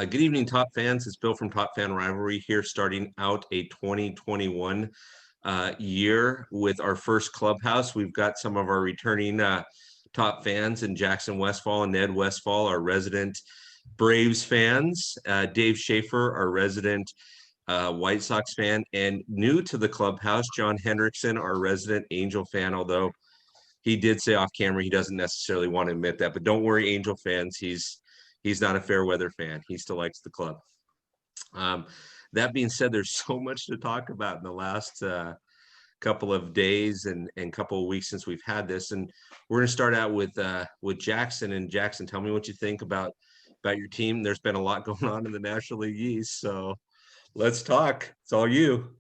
Good evening, Top fans. It's Bill from Top Fan Rivalry here, starting out a 2021 year with our first Clubhouse. We've got some of our returning Top fans in Jackson Westfall and Ned Westfall, our resident Braves fans, Dave Schaefer, our resident White Sox fan, and new to the Clubhouse, John Hendrickson, our resident Angel fan, although he did say off camera he doesn't necessarily want to admit that. But don't worry, Angel fans, he's not a fair weather fan. He still likes the club. That being said, there's so much to talk about in the last couple of days and couple of weeks since we've had this. And we're going to start out with Jackson. And Jackson, tell me what you think about your team. There's been a lot going on in the National League East, so let's talk. It's all you.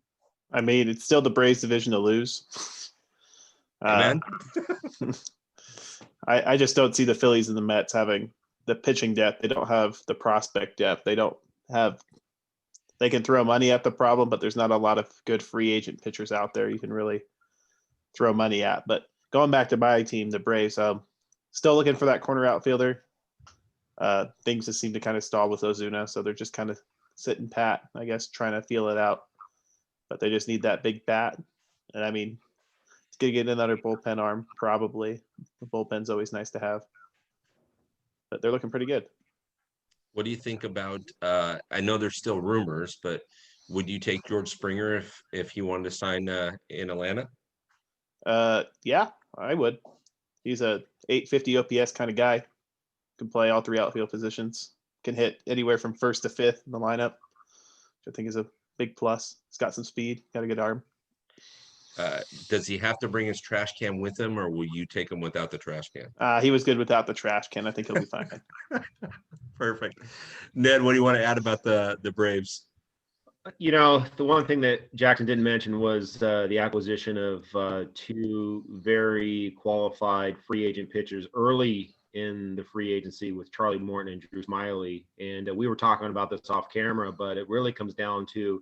I mean, it's still the Braves division to lose. Amen. I just don't see the Phillies and the Mets having the pitching depth. They don't have the prospect depth. They can throw money at the problem, but there's not a lot of good free agent pitchers out there you can really throw money at. But going back to my team, the Braves, still looking for that corner outfielder. Things just seem to kind of stall with Ozuna, so they're just kind of sitting pat, I guess, trying to feel it out. But they just need that big bat. And I mean, it's going to get another bullpen arm, probably. The bullpen's always nice to have. But they're looking pretty good. What do you think about, I know there's still rumors, but would you take George Springer if he wanted to sign in Atlanta? Yeah, I would. He's a 850 OPS kind of guy. Can play all three outfield positions. Can hit anywhere from first to fifth in the lineup, which I think is a big plus. He's got some speed, got a good arm. Does he have to bring his trash can with him, or will you take him without the trash can? He was good without the trash can. I think he'll be fine. Perfect. Ned, what do you want to add about the Braves? You know, the one thing that Jackson didn't mention was the acquisition of two very qualified free agent pitchers early in the free agency with Charlie Morton and Drew Smyly. And we were talking about this off camera, but it really comes down to,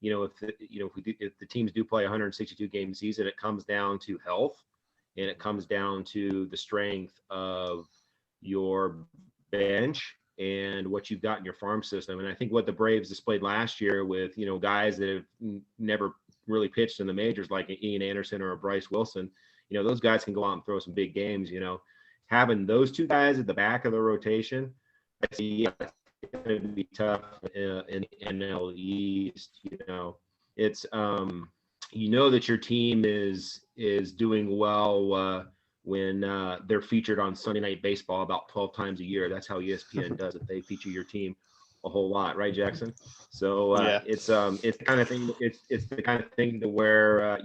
if the teams do play 162 game season, it comes down to health, and it comes down to the strength of your bench and what you've got in your farm system. And I think what the Braves displayed last year with, guys that have never really pitched in the majors, like Ian Anderson or a Bryce Wilson, those guys can go out and throw some big games. Having those two guys at the back of the rotation, I see, it's going to be tough in NL East. It's that your team is doing well when they're featured on Sunday Night Baseball about 12 times a year. That's how ESPN does it. They feature your team a whole lot, right, Jackson? So yeah. It's the kind of thing. It's the kind of thing to where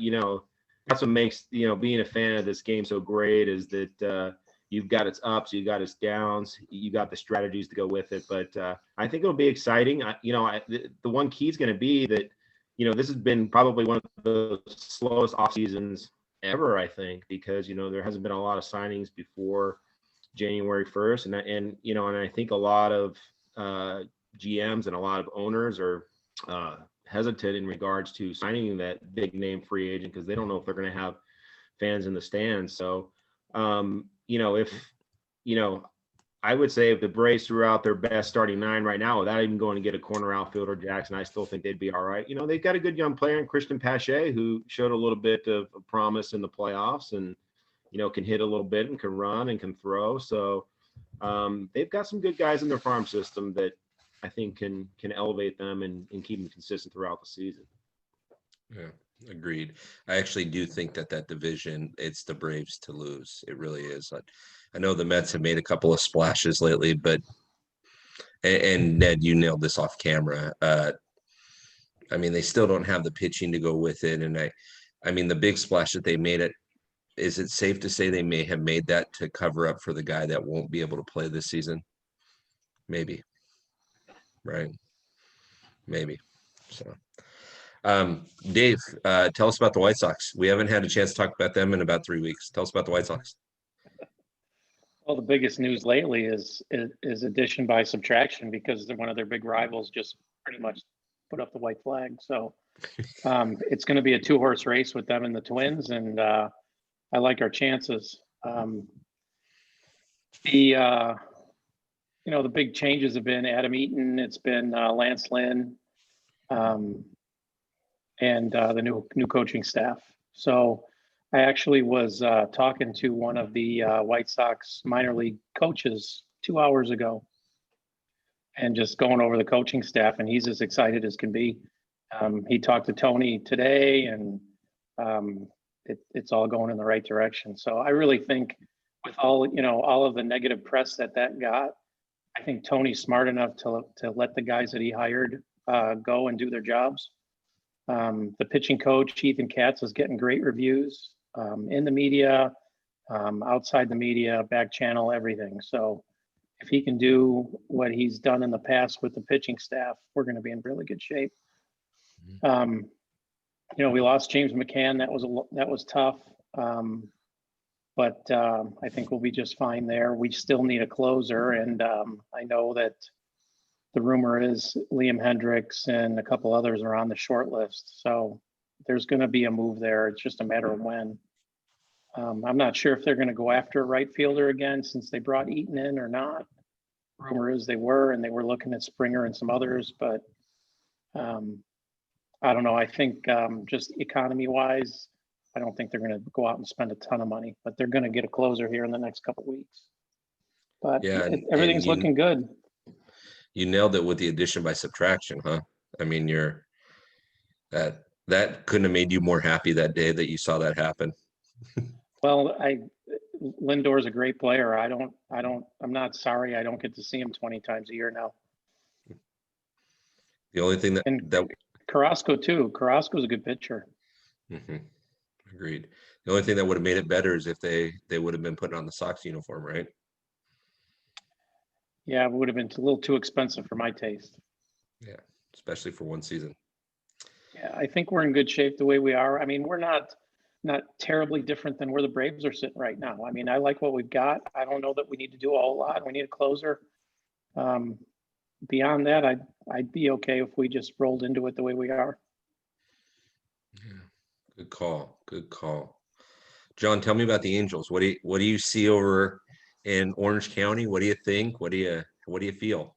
that's what makes being a fan of this game so great, is that you've got its ups, you've got its downs, you got the strategies to go with it. But I think it'll be exciting. The one key is going to be that this has been probably one of the slowest off seasons ever, I think, because there hasn't been a lot of signings before January 1st, and I think a lot of GMs and a lot of owners are hesitant in regards to signing that big name free agent, because they don't know if they're going to have fans in the stands. So I would say if the Braves threw out their best starting nine right now without even going to get a corner outfielder, Jackson, I still think they'd be all right. They've got a good young player in Christian Pache, who showed a little bit of promise in the playoffs, and can hit a little bit and can run and can throw. So they've got some good guys in their farm system that I think can elevate them and keep them consistent throughout the season. Yeah, agreed. I actually do think that division, it's the Braves to lose. It really is. I know the Mets have made a couple of splashes lately, but and Ned, you nailed this off camera. I mean, they still don't have the pitching to go with it. And I mean, the big splash that they made, is it safe to say they may have made that to cover up for the guy that won't be able to play this season? Maybe. Right. Maybe. So. Dave, tell us about the White Sox. We haven't had a chance to talk about them in about 3 weeks. Tell us about the White Sox. Well, the biggest news lately is addition by subtraction, because one of their big rivals just pretty much put up the white flag. So it's going to be a 2-horse race with them and the Twins, and I like our chances. The the big changes have been Adam Eaton, it's been Lance Lynn, and the new coaching staff. So I actually was talking to one of the White Sox minor league coaches 2 hours ago, and just going over the coaching staff, and he's as excited as can be. He talked to Tony today, and it's all going in the right direction. So I really think, with all of the negative press that got, I think Tony's smart enough to let the guys that he hired go and do their jobs. The pitching coach, Ethan Katz, is getting great reviews in the media, outside the media, back channel, everything. So if he can do what he's done in the past with the pitching staff, we're going to be in really good shape. We lost James McCann. That was tough. But I think we'll be just fine there. We still need a closer. And I know that the rumor is Liam Hendricks and a couple others are on the short list. So there's going to be a move there. It's just a matter of when. I'm not sure if they're going to go after a right fielder again since they brought Eaton in or not. Rumor is they were looking at Springer and some others, but I don't know. I think just economy-wise, I don't think they're going to go out and spend a ton of money, but they're going to get a closer here in the next couple of weeks. But Yeah, everything's looking good. You nailed it with the addition by subtraction, huh? I mean, that couldn't have made you more happy that day that you saw that happen. Well, Lindor's a great player. I'm not sorry I don't get to see him 20 times a year now. The only thing that Carrasco too. Carrasco's a good pitcher. Agreed. The only thing that would have made it better is if they would have been putting on the Sox uniform, right? Yeah, it would have been a little too expensive for my taste. Yeah, especially for one season. Yeah, I think we're in good shape the way we are. I mean, we're not terribly different than where the Braves are sitting right now. I mean, I like what we've got. I don't know that we need to do a whole lot. We need a closer. Beyond that, I'd be okay if we just rolled into it the way we are. Yeah, good call. Good call. John, tell me about the Angels. What do you see over in Orange County? What do you think? What do you feel?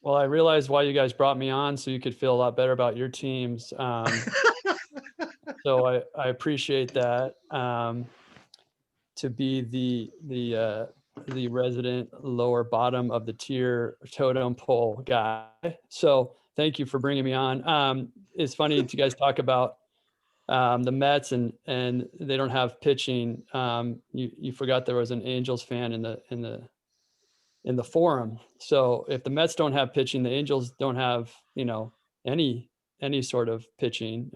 Well, I realized why you guys brought me on, so you could feel a lot better about your teams. So I appreciate that. To be the resident lower bottom of the tier totem pole guy. So thank you for bringing me on. It's funny to guys talk about the Mets and they don't have pitching. You forgot there was an Angels fan in the forum. So if the Mets don't have pitching, the Angels don't have, any sort of pitching,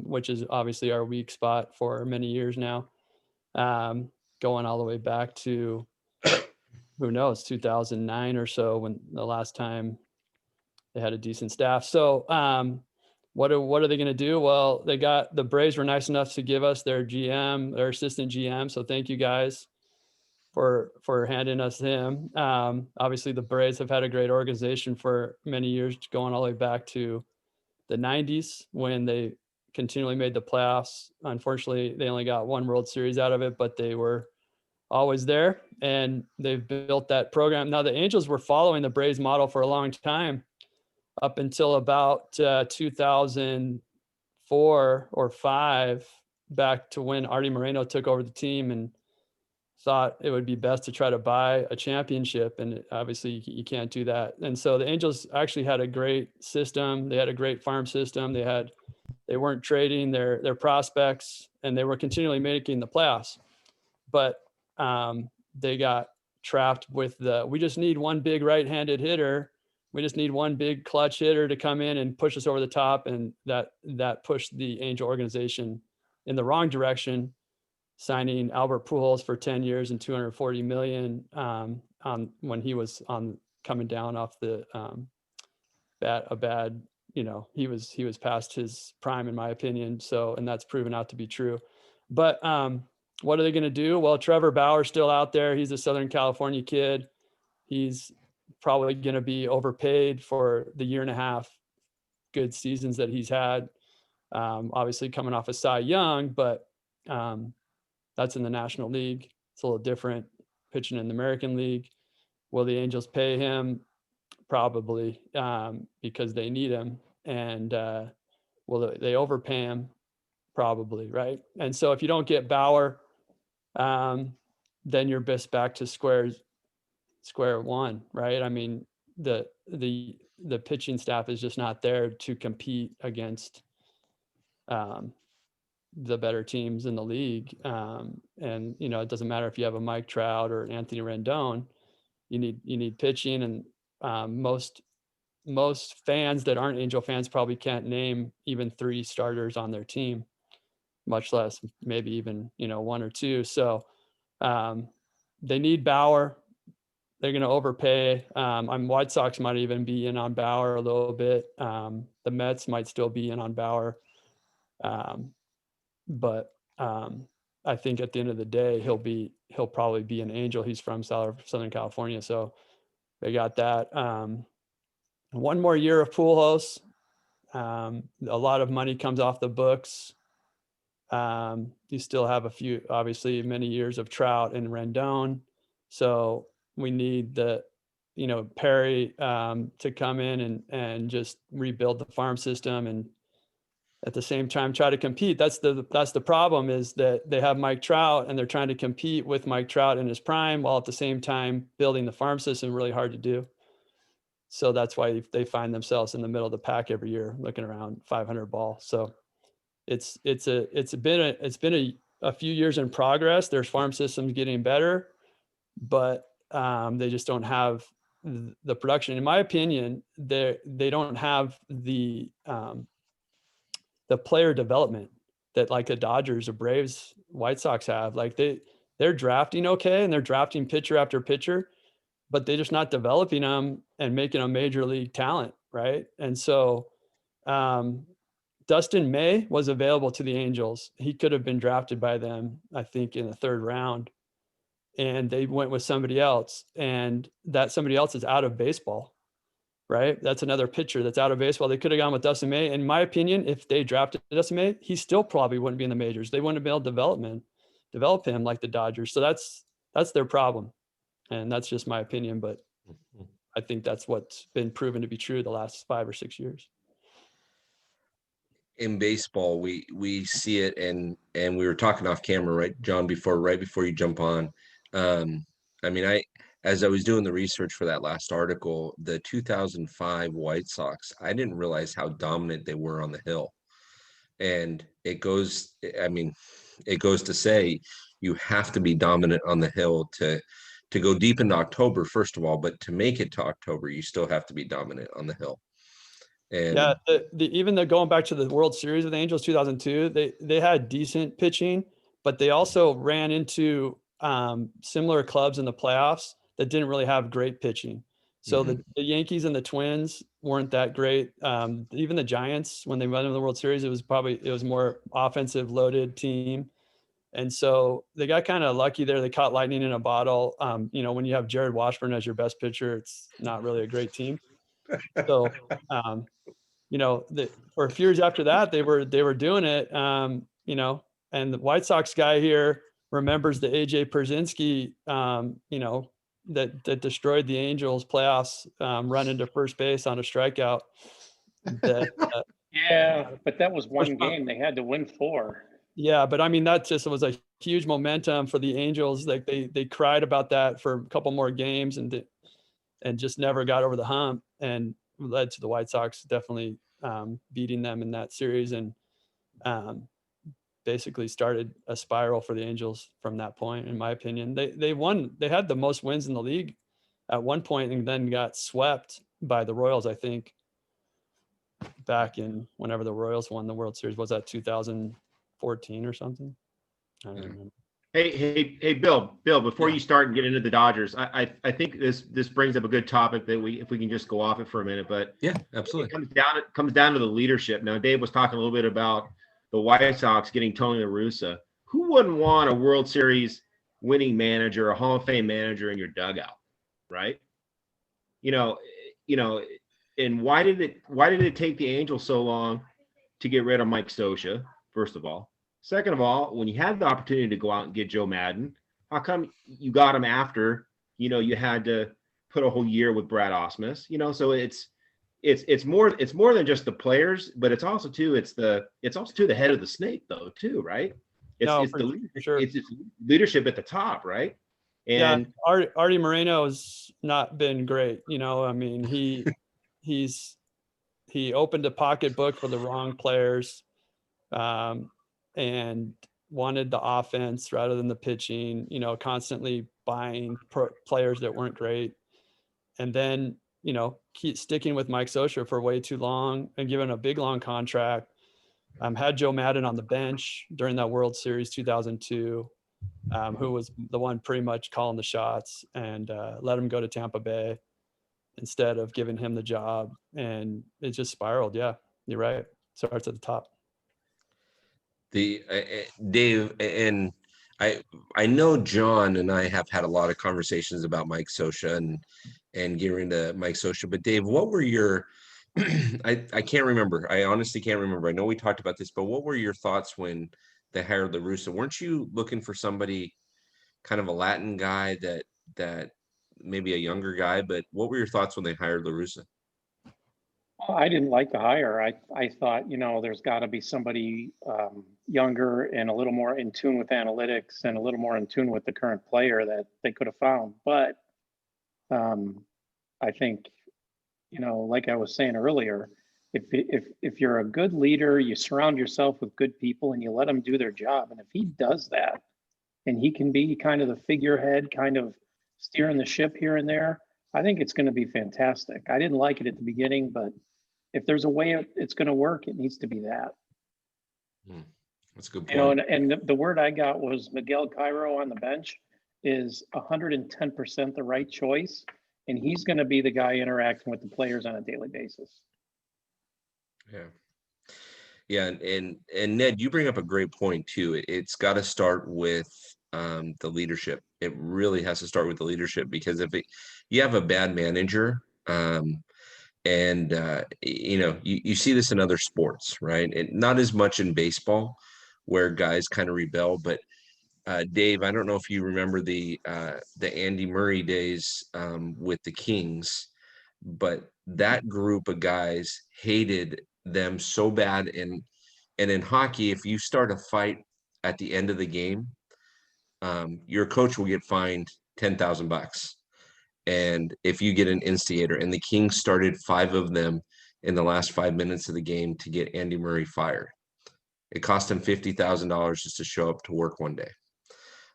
which is obviously our weak spot for many years now. Going all the way back to, who knows, 2009 or so, when the last time they had a decent staff. So what are they going to do? Well, the Braves were nice enough to give us their assistant GM. So thank you guys for handing us him. Obviously the Braves have had a great organization for many years, going all the way back to the 90s when they continually made the playoffs. Unfortunately, they only got one World Series out of it, but they were always there, and they've built that program. Now, the Angels were following the Braves model for a long time, up until about 2004 or 5, back to when Artie Moreno took over the team and thought it would be best to try to buy a championship. And obviously you can't do that. And so the Angels actually had a great system. They had a great farm system. They weren't trading their prospects, and they were continually making the playoffs. But they got trapped with we just need one big right-handed hitter. We just need one big clutch hitter to come in and push us over the top. And that pushed the Angel organization in the wrong direction, signing Albert Pujols for 10 years and $240 million when he was coming down off he was past his prime, in my opinion. So, and that's proven out to be true. But what are they going to do? Well, Trevor Bauer's still out there. He's a Southern California kid. He's probably going to be overpaid for the year and a half good seasons that he's had. Obviously coming off a Cy Young, but that's in the National League. It's a little different pitching in the American League. Will the Angels pay him? Probably, because they need him. And will they overpay him? Probably, right? And so if you don't get Bauer, then you're just back to square one, right? I mean, the pitching staff is just not there to compete against the better teams in the league. And it doesn't matter if you have a Mike Trout or Anthony Rendon. You need pitching, and most fans that aren't Angel fans probably can't name even 3 starters on their team, much less maybe even 1 or 2. So they need Bauer. They're going to overpay. White Sox might even be in on Bauer a little bit. The Mets might still be in on Bauer. But I think at the end of the day, he'll probably be an Angel. He's from Southern California, so they got that. 1 more year of Pujols. A lot of money comes off the books. You still have obviously many years of Trout and Rendon. So we need Perry to come in and just rebuild the farm system, and at the same time try to compete. That's the problem, is that they have Mike Trout and they're trying to compete with Mike Trout in his prime, while at the same time building the farm system. Really hard to do. So that's why they find themselves in the middle of the pack every year, looking around 500 ball. So it's been a few years in progress. Their farm system's getting better, but they just don't have the production. In my opinion, they don't have the player development that like the Dodgers or Braves, White Sox have. Like they're drafting okay, and they're drafting pitcher after pitcher, but they're just not developing them and making a major league talent, right? And so Dustin May was available to the Angels. He could have been drafted by them, I think, in the 3rd round. And they went with somebody else. And that somebody else is out of baseball, right? That's another pitcher that's out of baseball. They could have gone with Dustin May. In my opinion, if they drafted Dustin May, he still probably wouldn't be in the majors. They wouldn't have been able to develop him like the Dodgers. So that's their problem. And that's just my opinion, but I think that's what's been proven to be true the last 5 or 6 years. In baseball, we see it, and we were talking off camera, right, John, right before you jump on. I mean, as I was doing the research for that last article, the 2005 White Sox, I didn't realize how dominant they were on the hill. And it goes to say you have to be dominant on the hill to go deep into October, first of all, but to make it to October, you still have to be dominant on the hill. And yeah, even though going back to the World Series with the Angels 2002, they had decent pitching, but they also ran into similar clubs in the playoffs that didn't really have great pitching. So the Yankees and the Twins weren't that great. Even the Giants, when they went to the World Series, it was more offensive loaded team. And so they got kind of lucky there. They caught lightning in a bottle. When you have Jared Washburn as your best pitcher, it's not really a great team. So, for a few years after that, they were doing it, and the White Sox guy here remembers the AJ Pierzynski, that destroyed the Angels playoffs, run into first base on a strikeout. Yeah, but that was one game. They had to win 4. Yeah, but I mean, that just was a huge momentum for the Angels. Like they cried about that for a couple more games and just never got over the hump, and led to the White Sox definitely beating them in that series, and basically started a spiral for the Angels from that point. In my opinion, they had the most wins in the league at one point, and then got swept by the Royals, I think, back in whenever the Royals won the World Series. Was that 2014 or something? I don't remember. Hey, Bill, before you start and get into the Dodgers, I think this brings up a good topic that if we can just go off it for a minute, but yeah, absolutely. It comes down to the leadership. Now, Dave was talking a little bit about the White Sox getting Tony La Russa. Who wouldn't want a World Series winning manager, a Hall of Fame manager in your dugout, right? And why did it take the Angels so long to get rid of Mike Scioscia, first of all? Second of all, when you had the opportunity to go out and get Joe Madden, how come you got him after, you had to put a whole year with Brad Ausmus, you know, so it's more than just the players, but it's also the head of the snake though too, right? It's for the leadership, sure. it's leadership at the top, right? And Artie Moreno's not been great, you know. I mean, he opened a pocketbook for the wrong players, and wanted the offense rather than the pitching, you know, constantly buying players that weren't great. And then, you know, keep sticking with Mike Scioscia for way too long and giving a big, long contract. Had Joe Madden on the bench during that World Series 2002, who was the one pretty much calling the shots, and let him go to Tampa Bay instead of giving him the job. And it just spiraled. Yeah, you're right. Starts at the top. Dave, and I know John and I have had a lot of conversations about Mike Scioscia and getting into Mike Scioscia, but Dave, what were your I can't remember. I honestly can't remember. I know we talked about this, but what were your thoughts when they hired La Russa? Weren't you looking for somebody kind of a Latin guy that maybe a younger guy, but what were your thoughts when they hired La Russa? I didn't like the hire. I thought, you know, there's got to be somebody younger and a little more in tune with analytics and a little more in tune with the current player that they could have found. But I think, you know, like I was saying earlier, if you're a good leader, you surround yourself with good people and you let them do their job. And if he does that, and he can be kind of the figurehead, kind of steering the ship here and there, I think it's going to be fantastic. I didn't like it at the beginning, but if there's a way it's going to work, it needs to be that. That's a good point. You know, and the word I got was Miguel Cairo on the bench is 110% the right choice, and he's going to be the guy interacting with the players on a daily basis. Yeah, and Ned, you bring up a great point too. It's got to start with the leadership. It really has to start with the leadership, because if you have a bad manager, and you know, you see this in other sports, right? And not as much in baseball, where guys kind of rebel. But Dave, I don't know if you remember the Andy Murray days with the Kings, but that group of guys hated them so bad. And in hockey, if you start a fight at the end of the game, your coach will get fined $10,000. And if you get an instigator, and the Kings started 5 of them in the last 5 minutes of the game to get Andy Murray fired. It cost him $50,000 just to show up to work one day.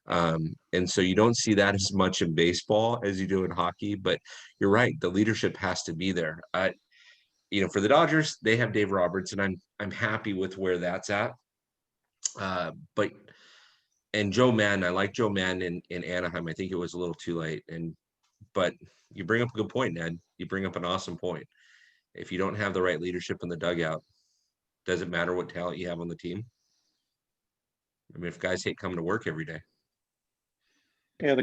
And so you don't see that as much in baseball as you do in hockey, but you're right. The leadership has to be there. You know, for the Dodgers, they have Dave Roberts, and I'm happy with where that's at. And Joe Madden, I like Joe Madden in Anaheim. I think it was a little too late. But you bring up a good point, Ned. You bring up an awesome point. If you don't have the right leadership in the dugout, doesn't matter what talent you have on the team. I mean, if guys hate coming to work every day. Yeah, the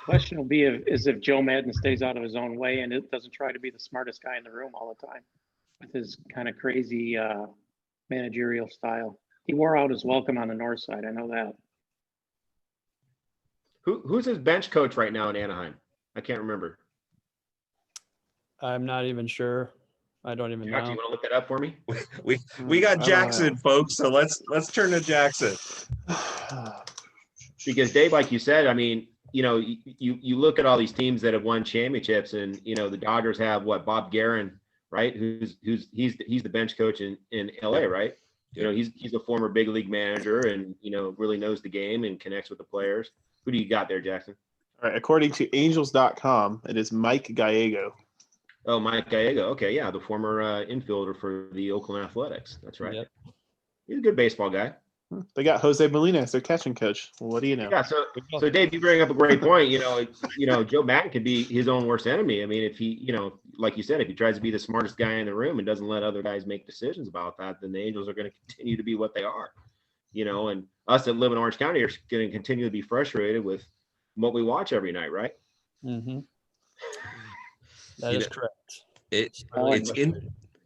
question will be is if Joe Madden stays out of his own way and it doesn't try to be the smartest guy in the room all the time with his kind of crazy managerial style. He wore out his welcome on the north side. I know that. Who's his bench coach right now in Anaheim? I can't remember. I'm not even sure. I don't even know. You want to look that up for me? We got Jackson, folks. So let's turn to Jackson. Because Dave, like you said, I mean, you know, you look at all these teams that have won championships, and you know the Dodgers have Bob Guerin, right? He's the bench coach in LA, right? You know, he's a former big league manager, and you know really knows the game and connects with the players. Who do you got there, Jackson? All right, according to Angels.com, it is Mike Gallego. Oh, Mike Gallego. Okay, yeah, the former infielder for the Oakland Athletics. That's right. Yep. He's a good baseball guy. They got Jose Molina as their catching coach. Well, what do you know? Yeah, so Dave, you bring up a great point. You know, Joe Madden could be his own worst enemy. I mean, if he, you know, like you said, if he tries to be the smartest guy in the room and doesn't let other guys make decisions about that, then the Angels are going to continue to be what they are. You know, and us that live in Orange County are going to continue to be frustrated with what we watch every night, right? Mm-hmm. That is correct.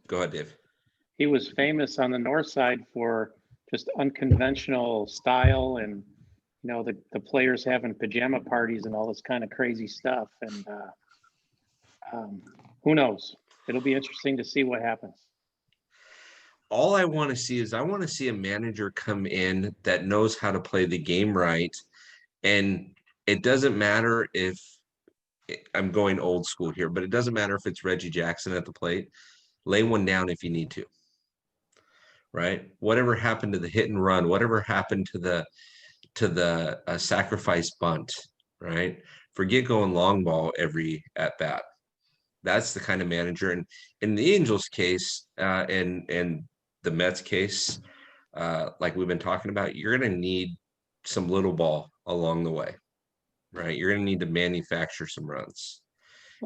Go ahead, Dave. He was famous on the north side for just unconventional style and the players having pajama parties and all this kind of crazy stuff. And who knows? It'll be interesting to see what happens. All I want to see is I want to see a manager come in that knows how to play the game right. And it doesn't matter if I'm going old school here, but it doesn't matter if it's Reggie Jackson at the plate. Lay one down if you need to. Right? Whatever happened to the hit and run, whatever happened to the sacrifice bunt, right? Forget going long ball every at bat. That's the kind of manager. And in the Angels case, and the Mets case, like we've been talking about, you're going to need some little ball along the way, right? You're going to need to manufacture some runs.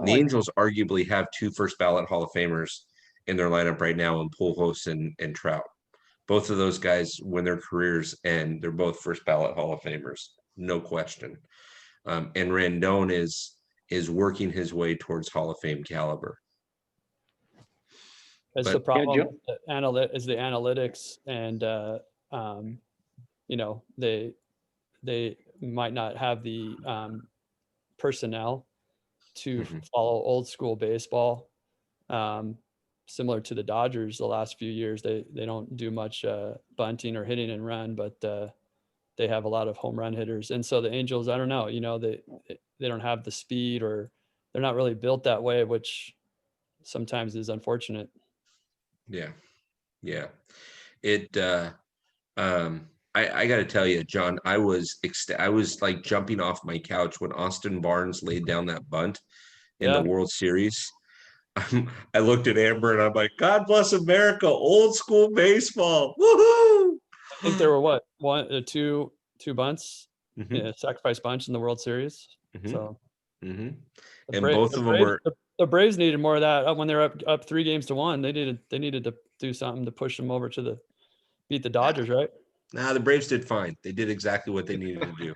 The Angels arguably have 2 first ballot Hall of Famers in their lineup right now in Pujols and Trout. Both of those guys, when their careers end, they're both first ballot Hall of Famers, no question. And Rendon is working his way towards Hall of Fame caliber. That's the problem. Is the analytics, and they might not have the personnel to follow old school baseball. Similar to the Dodgers, the last few years, they don't do much bunting or hitting and run, but they have a lot of home run hitters. And so the Angels, I don't know, they don't have the speed, or they're not really built that way, which sometimes is unfortunate. Yeah. It I got to tell you, John, I was like jumping off my couch when Austin Barnes laid down that bunt in the World Series. I looked at Amber and I'm like, God bless America, old school baseball. Woohoo! I think there were two bunts, sacrifice bunch in the World Series. So and both of them were. The Braves needed more of that when they're up 3-1. They needed to do something to push them over to beat the Dodgers, right? Nah, the Braves did fine. They did exactly what they needed to do.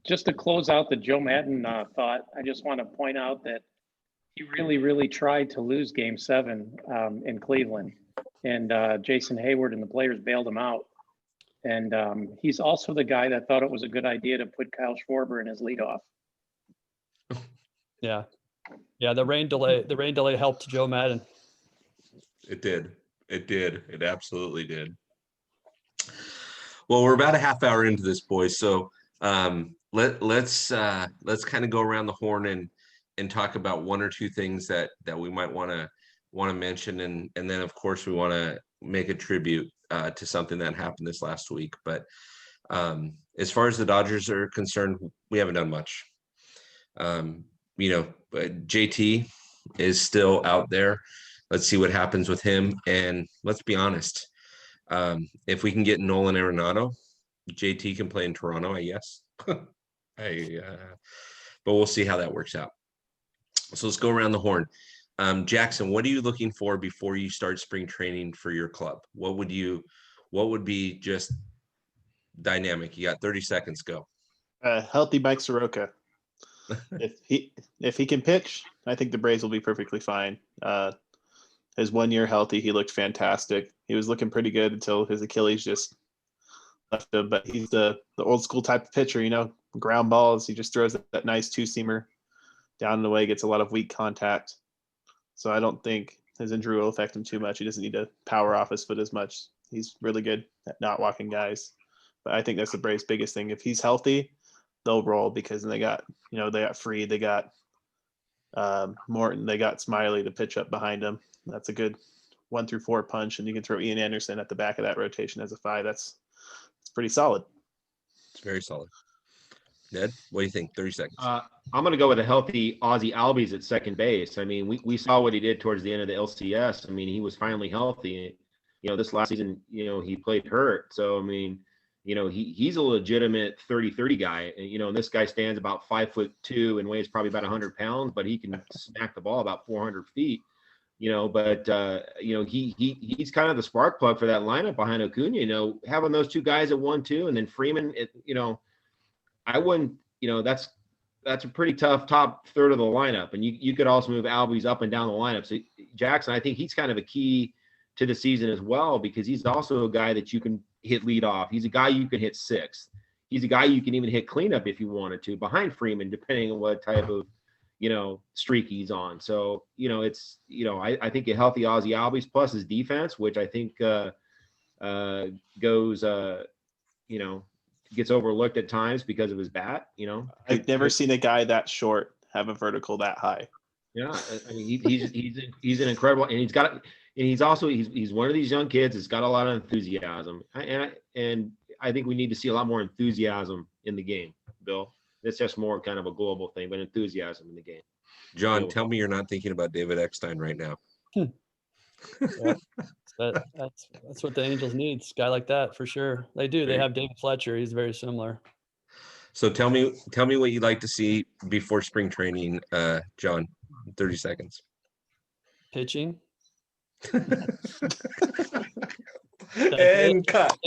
Just to close out the Joe Madden thought, I just want to point out that he really, really tried to lose Game 7 in Cleveland, and Jason Hayward and the players bailed him out. And he's also the guy that thought it was a good idea to put Kyle Schwarber in his leadoff. Yeah. The rain delay helped Joe Madden. It did. It absolutely did. Well, we're about a half hour into this, boys. So let's kind of go around the horn and talk about one or two things that we might want to mention, and then of course we want to make a tribute to something that happened this last week. But as far as the Dodgers are concerned, we haven't done much. JT is still out there. Let's see what happens with him. And let's be honest, if we can get Nolan Arenado, JT can play in Toronto, I guess. But we'll see how that works out. So let's go around the horn. Jackson, what are you looking for before you start spring training for your club? What would be just dynamic? You got 30 seconds, go. Healthy Mike Soroka. If he can pitch, I think the Braves will be perfectly fine. His 1 year healthy, he looked fantastic. He was looking pretty good until his Achilles just left him. But he's the old school type of pitcher, ground balls. He just throws that nice 2-seamer down and away, gets a lot of weak contact. So I don't think his injury will affect him too much. He doesn't need to power off his foot as much. He's really good at not walking guys. But I think that's the Braves' biggest thing. If he's healthy, they'll roll, because they got Freed, they got Morton, they got Smiley to pitch up behind him. That's a good 1 through 4 punch, and you can throw Ian Anderson at the back of that rotation as a 5. It's pretty solid. It's very solid. Ned, what do you think? 30 seconds. I'm going to go with a healthy Ozzie Albies at second base. I mean, we saw what he did towards the end of the LCS. I mean, he was finally healthy. This last season, he played hurt. So, I mean, he's a legitimate 30-30 guy. And this guy stands about 5'2" and weighs probably about 100 pounds, but he can smack the ball about 400 feet. He's kind of the spark plug for that lineup behind Acuna. Having those two guys at 1-2, and then Freeman, I wouldn't, that's a pretty tough top third of the lineup. And you could also move Albies up and down the lineup. So Jackson, I think he's kind of a key to the season as well, because he's also a guy that you can hit leadoff. He's a guy you can hit sixth. He's a guy you can even hit cleanup if you wanted to behind Freeman, depending on what type of, streak he's on. So, it's, I think a healthy Ozzie Albies plus his defense, which I think goes, gets overlooked at times because of his bat, I've never seen a guy that short have a vertical that high. Yeah, I mean, he's an incredible, and he's one of these young kids that's got a lot of enthusiasm, and I think we need to see a lot more enthusiasm in the game, Bill. That's just more kind of a global thing, but enthusiasm in the game. John, tell me you're not thinking about David Eckstein right now. Yeah, that's what the Angels need. A guy like that for sure. They do. They have David Fletcher. He's very similar. So tell me what you'd like to see before spring training, John. 30 seconds. Pitching. And cut.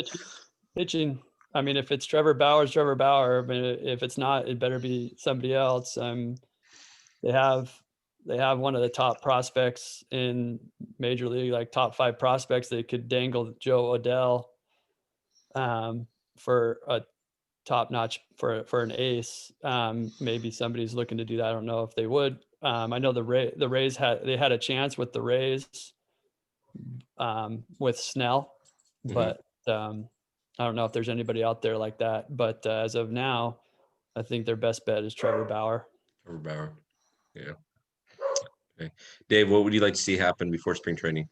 Pitching. I mean, if it's Trevor Bauer, it's Trevor Bauer. I mean, if it's not, it better be somebody else. They have one of the top prospects in Major League, like top 5 prospects. They could dangle Joe Odell for a top notch for an ace. Maybe somebody's looking to do that. I don't know if they would. I know the Rays had a chance with the Rays with Snell, but I don't know if there's anybody out there like that. But as of now, I think their best bet is Trevor Bauer. Trevor Bauer. Yeah. Okay. Dave, what would you like to see happen before spring training?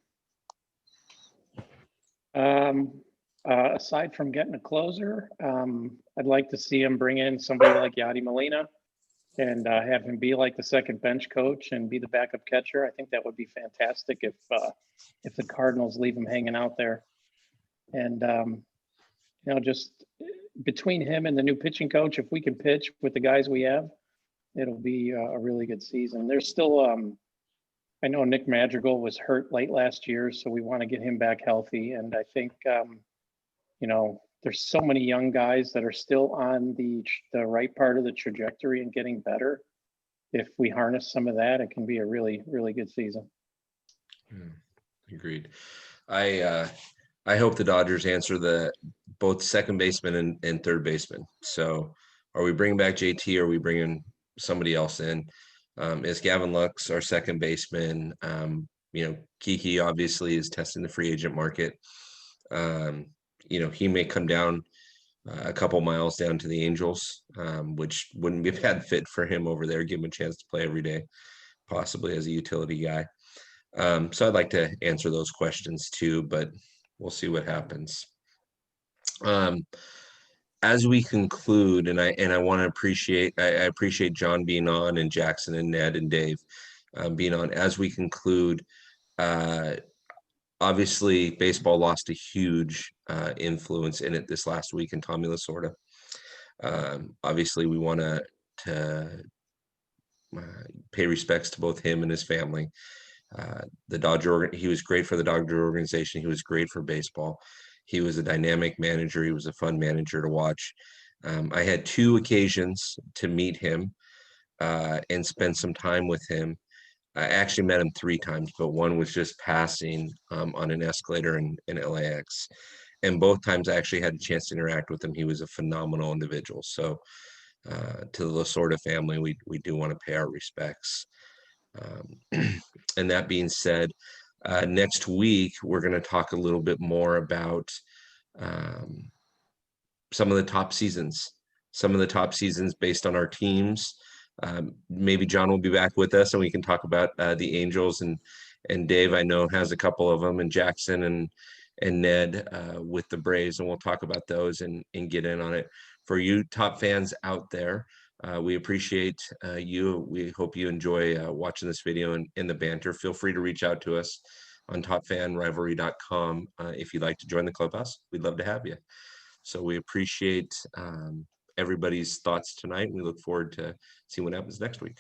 Aside from getting a closer, I'd like to see him bring in somebody like Yadi Molina and have him be like the second bench coach and be the backup catcher. I think that would be fantastic if the Cardinals leave him hanging out there. And just between him and the new pitching coach, if we can pitch with the guys we have, it'll be a really good season. There's still I know Nick Madrigal was hurt late last year, so we want to get him back healthy. And I think there's so many young guys that are still on the right part of the trajectory and getting better. If we harness some of that, it can be a really, really good season. Agreed. I hope the Dodgers answer both second baseman and third baseman. So are we bringing back JT or are we bringing somebody else in? Is Gavin Lux our second baseman? Kiki obviously is testing the free agent market. He may come down a couple miles down to the Angels, which wouldn't be a bad fit for him over there. Give him a chance to play every day, possibly as a utility guy. So I'd like to answer those questions too, but we'll see what happens. As we conclude, and I want to appreciate John being on and Jackson and Ned and Dave being on. As we conclude, obviously baseball lost a huge influence in it this last week in Tommy Lasorda. Obviously we want to pay respects to both him and his family. He was great for the Dodger organization. He was great for baseball. He was a dynamic manager. He was a fun manager to watch. I had 2 occasions to meet him and spend some time with him. I actually met him 3 times, but one was just passing on an escalator in LAX. And both times I actually had a chance to interact with him. He was a phenomenal individual. So to the Lasorda family, we do want to pay our respects. And that being said, next week, we're going to talk a little bit more about some of the top seasons based on our teams. Maybe John will be back with us and we can talk about the Angels, and Dave, I know, has a couple of them, and Jackson and Ned with the Braves, and we'll talk about those and get in on it. For you top fans out there, we appreciate you. We hope you enjoy watching this video and the banter. Feel free to reach out to us on topfanrivalry.com if you'd like to join the clubhouse. We'd love to have you. So we appreciate everybody's thoughts tonight. We look forward to seeing what happens next week.